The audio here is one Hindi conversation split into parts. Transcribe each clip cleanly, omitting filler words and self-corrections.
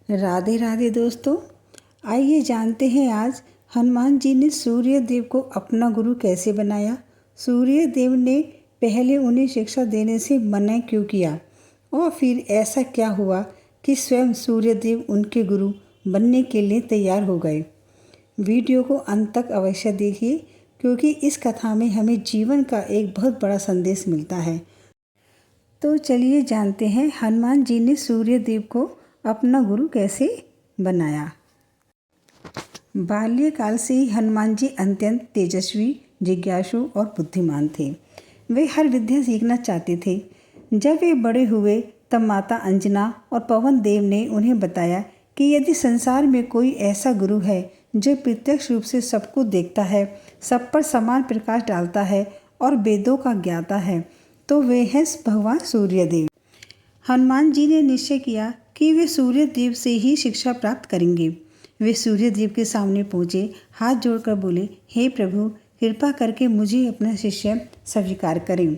राधे राधे दोस्तों, आइए जानते हैं आज हनुमान जी ने सूर्य देव को अपना गुरु कैसे बनाया। सूर्य देव ने पहले उन्हें शिक्षा देने से मना क्यों किया और फिर ऐसा क्या हुआ कि स्वयं सूर्य देव उनके गुरु बनने के लिए तैयार हो गए। वीडियो को अंत तक अवश्य देखिए क्योंकि इस कथा में हमें जीवन का एक बहुत बड़ा संदेश मिलता है। तो चलिए जानते हैं हनुमान जी ने सूर्य देव को अपना गुरु कैसे बनाया। बाल्यकाल से ही हनुमान जी अत्यंत तेजस्वी, जिज्ञासु और बुद्धिमान थे। वे हर विद्या सीखना चाहते थे। जब वे बड़े हुए तब माता अंजना और पवन देव ने उन्हें बताया कि यदि संसार में कोई ऐसा गुरु है जो प्रत्यक्ष रूप से सबको देखता है, सब पर समान प्रकाश डालता है और वेदों का ज्ञाता है, तो वे हैं भगवान सूर्यदेव। हनुमान जी ने निश्चय किया कि वे सूर्य देव से ही शिक्षा प्राप्त करेंगे। वे सूर्य देव के सामने पहुँचे, हाथ जोड़कर बोले, हे प्रभु, कृपा करके मुझे अपना शिष्य स्वीकार करें।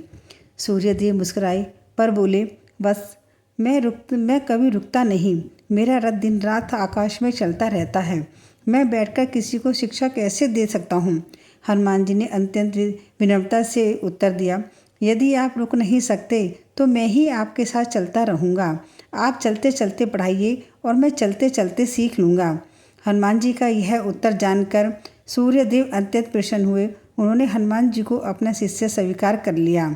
सूर्य देव मुस्कुराए पर बोले, बस मैं कभी रुकता नहीं। मेरा रथ दिन रात आकाश में चलता रहता है। मैं बैठकर किसी को शिक्षा कैसे दे सकता हूँ। हनुमान जी ने अत्यंत विनम्रता से उत्तर दिया, यदि आप रुक नहीं सकते तो मैं ही आपके साथ चलता रहूँगा। आप चलते चलते पढ़ाइए और मैं चलते चलते सीख लूँगा। हनुमान जी का यह उत्तर जानकर सूर्यदेव अत्यंत प्रसन्न हुए। उन्होंने हनुमान जी को अपना शिष्य स्वीकार कर लिया।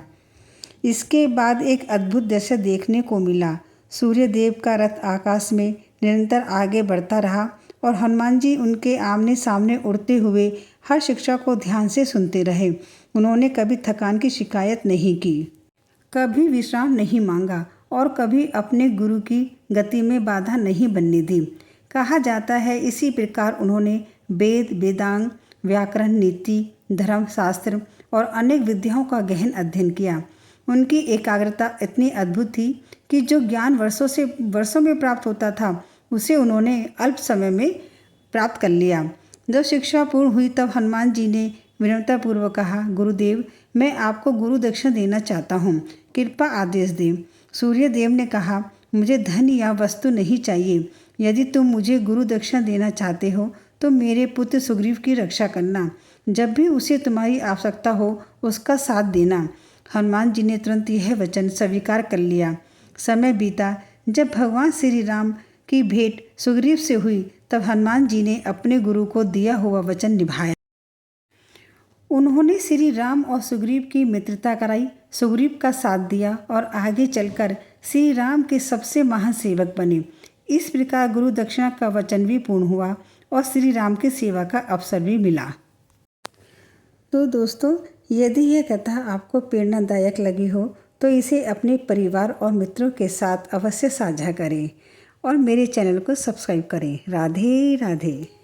इसके बाद एक अद्भुत दृश्य देखने को मिला। सूर्यदेव का रथ आकाश में निरंतर आगे बढ़ता रहा और हनुमान जी उनके आमने सामने उड़ते हुए हर शिक्षा को ध्यान से सुनते रहे। उन्होंने कभी थकान की शिकायत नहीं की, कभी विश्राम नहीं मांगा और कभी अपने गुरु की गति में बाधा नहीं बनने दी। कहा जाता है इसी प्रकार उन्होंने वेद, वेदांग, व्याकरण, नीति, धर्म शास्त्र और अनेक विद्याओं का गहन अध्ययन किया। उनकी एकाग्रता इतनी अद्भुत थी कि जो ज्ञान वर्षों में प्राप्त होता था उसे उन्होंने अल्प समय में प्राप्त कर लिया। जब शिक्षा पूर्ण हुई तब हनुमान जी ने विनम्रतापूर्वक कहा, गुरुदेव, मैं आपको गुरु दक्षिणा देना चाहता हूँ, कृपया आदेश दें। सूर्यदेव ने कहा, मुझे धन या वस्तु नहीं चाहिए। यदि तुम मुझे गुरु दक्षिणा देना चाहते हो तो मेरे पुत्र सुग्रीव की रक्षा करना। जब भी उसे तुम्हारी आवश्यकता हो उसका साथ देना। हनुमान जी ने तुरंत यह वचन स्वीकार कर लिया। समय बीता। जब भगवान श्री राम की भेंट सुग्रीव से हुई तब हनुमान जी ने अपने गुरु को दिया हुआ वचन निभाया। उन्होंने श्री राम और सुग्रीव की मित्रता कराई, सुग्रीव का साथ दिया और आगे चलकर श्री राम के सबसे महान सेवक बने। इस प्रकार गुरु दक्षिणा का वचन भी पूर्ण हुआ और श्री राम की सेवा का अवसर भी मिला। तो दोस्तों, यदि यह कथा आपको प्रेरणादायक लगी हो तो इसे अपने परिवार और मित्रों के साथ अवश्य साझा करें और मेरे चैनल को सब्सक्राइब करें। राधे राधे।